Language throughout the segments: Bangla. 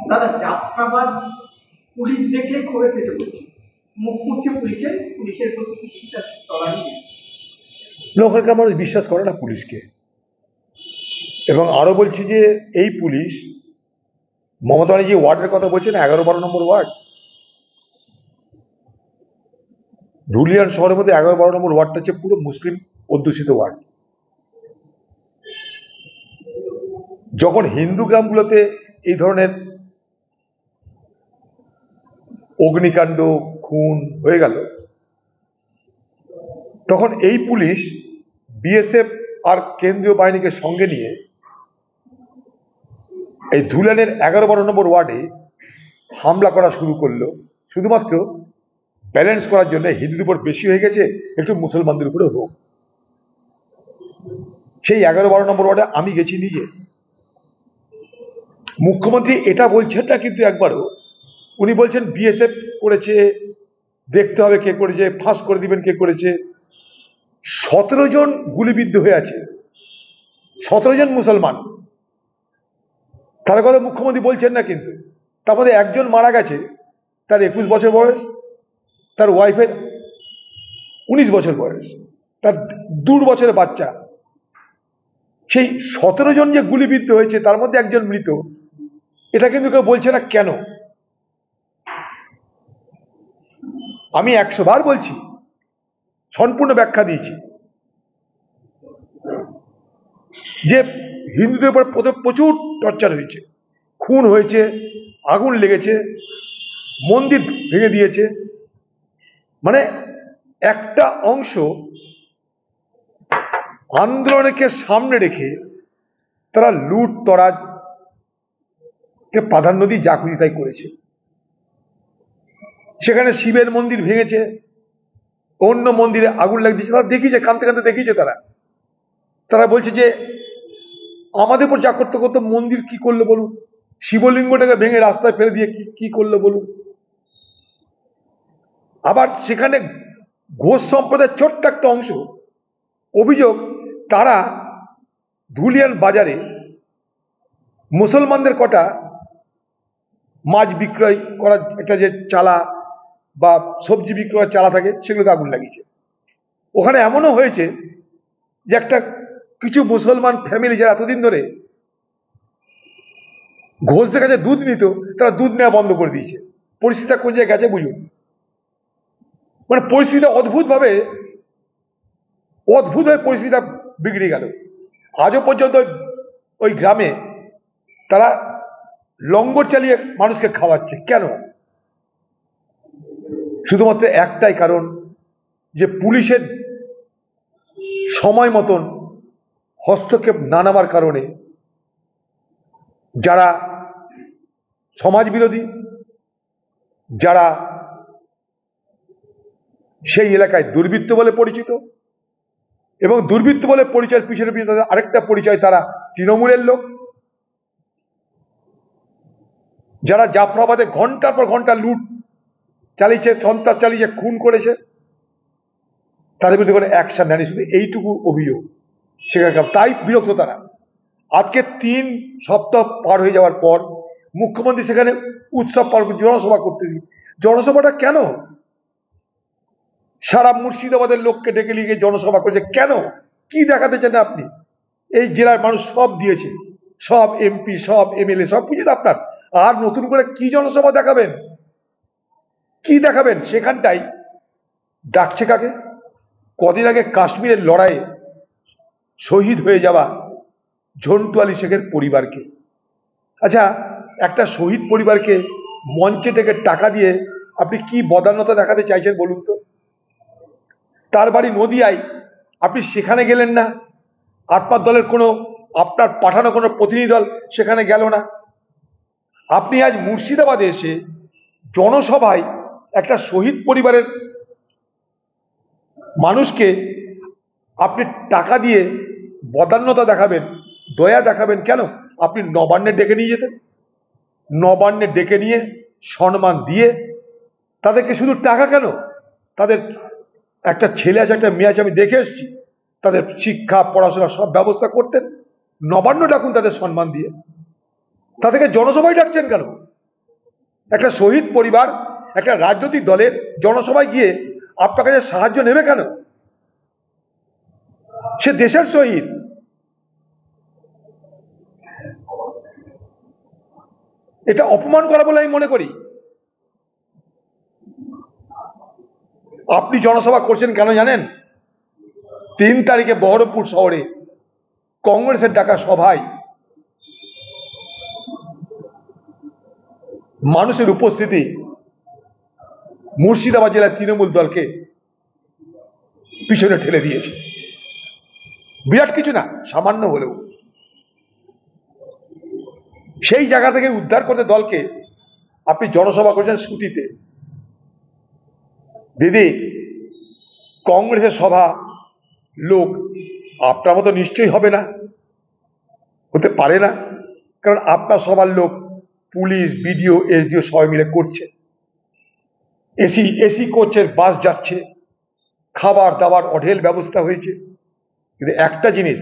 দাদা জাফরাবাদ পুলিশ দেখলে ক্ষোভে ফেটে পড়ছে, মুখ পুড়ছে পুলিশের প্রতি বিশ্বাস চলানি। ওখানকার মানুষ বিশ্বাস করে না পুলিশকে। এবং আরো বলছি যে এই পুলিশ, মমতা ব্যানার্জি ওয়ার্ডের কথা বলছেন, 11-12 নম্বর ওয়ার্ড, ধুলিয়ান শহরের মধ্যে 11-12 নম্বর ওয়ার্ডটা হচ্ছে পুরো মুসলিম অধ্যুষিত ওয়ার্ড। যখন হিন্দু গ্রামগুলোতে এই ধরনের অগ্নিকাণ্ড, খুন হয়ে গেল, তখন এই পুলিশ বিএসএফ আর কেন্দ্রীয় বাহিনীকে সঙ্গে নিয়ে এই ধুলিয়ানের 11-12 নম্বর ওয়ার্ডে হামলা করা শুরু করলো, শুধুমাত্র ব্যালেন্স করার জন্য হিন্দুদের উপর বেশি হয়ে গেছে, একটু মুসলমানদের উপরে হোক। সেই 11-12 নম্বর ওয়ার্ডে আমি গেছি নিজে। মুখ্যমন্ত্রী এটা বলছেন না কিন্তু একবারও, উনি বলছেন বিএসএফ করেছে, দেখতে হবে কে করেছে, ফাঁস করে দিবেন কে করেছে। 17 জন গুলিবিদ্ধ হয়ে আছে, 17 জন মুসলমান, তার কথা মুখ্যমন্ত্রী বলছেন না কিন্তু। তার মধ্যে একজন মারা গেছে, তার 21 বছর বয়স, তার ওয়াইফের 19 বছর বয়স, তার 2 বছরের বাচ্চা। সেই 17 জন যে গুলিবিদ্ধ হয়েছে তার মধ্যে একজন মৃত, এটা কিন্তু কেউ বলছে না কেন? আমি 100 বার বলছি, সম্পূর্ণ ব্যাখ্যা দিয়েছি যে হিন্দুদের উপর প্রচুর টর্চার হয়েছে, খুন হয়েছে, আগুন লেগেছে, মন্দির ভেঙে দিয়েছে। মানে একটা অংশ আন্দোলনকে সামনে রেখে তারা লুট তরাজকে প্রাধান্য দিয়ে যা খুশি তাই করেছে। সেখানে শিবের মন্দির ভেঙেছে, অন্য মন্দিরে আগুন লাগিয়ে দিয়েছে, তারা দেখিয়েছে, কাঁদতে কাঁদতে দেখিয়েছে। তারা বলছে যে আমাদের উপর যা করতে করতে মন্দির কি করলো বলুন, শিবলিঙ্গটাকে ভেঙে রাস্তায় ফেলে দিয়ে কি করলো বলুন। আবার সেখানে ঘোষ সম্প্রদায়ের ছোট্ট একটা অংশ অভিযোগ, তারা ধুলিয়ান বাজারে মুসলমানদের কটা মাছ বিক্রয় করার একটা যে চালা বা সবজি বিক্রয়ের চালা থাকে, সেগুলোতে আগুন লাগিয়েছে। ওখানে এমনও হয়েছে যে একটা কিছু মুসলমান ফ্যামিলি যারা এতদিন ধরে ঘোষদের কাছে দুধ নিত, তারা দুধ নেওয়া বন্ধ করে দিয়েছে। পরিস্থিতিটা কোন জায়গায় গেছে বুঝুন। মানে পরিস্থিতিটা অদ্ভুতভাবে পরিস্থিতিটা বিগড়ে গেল। আজও পর্যন্ত ওই গ্রামে তারা লঙ্গর চালিয়ে মানুষকে খাওয়াচ্ছে। কেন? শুধুমাত্র একটাই কারণ, যে পুলিশের সময় মতন হস্তক্ষেপ না নেওয়ার কারণে যারা সমাজ বিরোধী, যারা সেই এলাকায় দুর্বৃত্ত বলে পরিচিত, এবং দুর্বৃত্ত বলে পরিচয়ের পিছনে তাদের আরেকটা পরিচয়, তারা তৃণমূলের লোক, যারা জাফরাবাদে ঘন্টার পর ঘন্টা লুট চালিয়েছে, সন্ত্রাস চালিয়েছে, খুন করেছে, তাদের বিরুদ্ধে কোনো অ্যাকশন নেয়নি। শুধু এইটুকু অভিযোগ সেখানকার। তাই বিরক্ত তারা। আজকে 3 সপ্তাহ পার হয়ে যাওয়ার পর মুখ্যমন্ত্রী সেখানে উৎসব পালন, জনসভা করতেছি। জনসভাটা কেন? সারা মুর্শিদাবাদের লোককে ডেকে নিয়ে গিয়ে জনসভা করেছে কেন? কি দেখাতে চান আপনি? এই জেলার মানুষ সব দিয়েছে, সব এমপি, সব এমএলএ, সব কিছু আপনার। আর নতুন করে কি জনসভা দেখাবেন? কি দেখাবেন? সেখানটাই ডাকছে কাকে? কদিন আগে কাশ্মীরের লড়াইয়ে শহীদ হয়ে যাওয়া ঝন্টু আলী শেখের পরিবারকে। আচ্ছা, একটা শহীদ পরিবারকে মঞ্চে ডেকে টাকা দিয়ে আপনি কি বদান্যতা দেখাতে চাইছেন বলুন তো? তার বাড়ি নদিয়ায়, আপনি সেখানে গেলেন না। আটপাত দলের কোনো, আপনার পাঠানো কোনো প্রতিনিধি দল সেখানে গেল না। আপনি আজ মুর্শিদাবাদে এসে জনসভায় একটা শহীদ পরিবারের মানুষকে আপনি টাকা দিয়ে বদান্যতা দেখাবেন, দয়া দেখাবেন কেন? আপনি নবান্নে ডেকে নিয়ে যেতেন। নবান্নে ডেকে নিয়ে সম্মান দিয়ে তাদেরকে, শুধু টাকা কেন, তাদের একটা ছেলে আছে, একটা মেয়ে আছে, আমি দেখে এসেছি, তাদের শিক্ষা, পড়াশোনা সব ব্যবস্থা করতেন। নবান্ন ডাকুন তাদের সম্মান দিয়ে, তাদেরকে জনসভায় ডাকছেন কেন? একটা শহীদ পরিবার একটা রাজনৈতিক দলের জনসভায় গিয়ে আপনার কাছে সাহায্য নেবে কেন? সে দেশের শহীদ। এটা অপমান করা বলে আমি মনে করি। আপনি জনসভা করছেন কেন জানেন? 3 তারিখে বহরমপুর শহরে কংগ্রেসের ডাকা সভায় মানুষের উপস্থিতি মুর্শিদাবাদ জেলার তৃণমূল দলকে পিছনে ঠেলে দিয়েছে। বিরাট কিছু না, সামান্য হলেও সেই জায়গা থেকে উদ্ধার করতে দলকে আপনি জনসভা করেছেন স্কুটিতে। দিদি, কংগ্রেসের সভা লোক আপনার মতো নিশ্চয়ই হবে না, হতে পারে না, কারণ আপনার সবার লোক পুলিশ, বিডিও, এসডিও সবাই মিলে করছে। এসি কোচের বাস যাচ্ছে, খাবার দাবার অঢেল ব্যবস্থা হয়েছে। কিন্তু একটা জিনিস,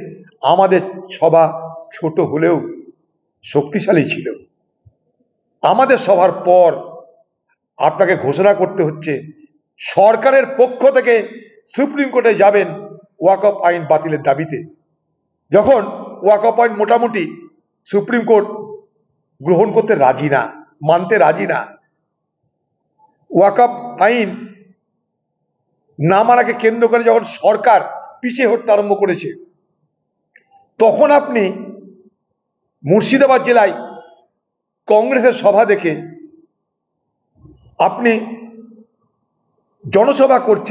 আমাদের সভা ছোট হলেও শক্তিশালী ছিল। আমাদের সভার পর আপনাকে ঘোষণা করতে হচ্ছে সরকারের পক্ষ থেকে সুপ্রিম কোর্টে যাবেন ওয়াকফ আইন বাতিলের দাবিতে। যখন ওয়াকফ আইন মোটামুটি সুপ্রিম কোর্ট গ্রহণ করতে রাজি না, মানতে রাজি না, ওয়াকফ আইন না মানাকে কেন্দ্র করে যখন সরকার পিছিয়ে হটতে আরম্ভ করেছে, তখন আপনি মুর্শিদাবাদ জেলায় কংগ্রেসের সভা দেখে আপনি জনসভা করছেন।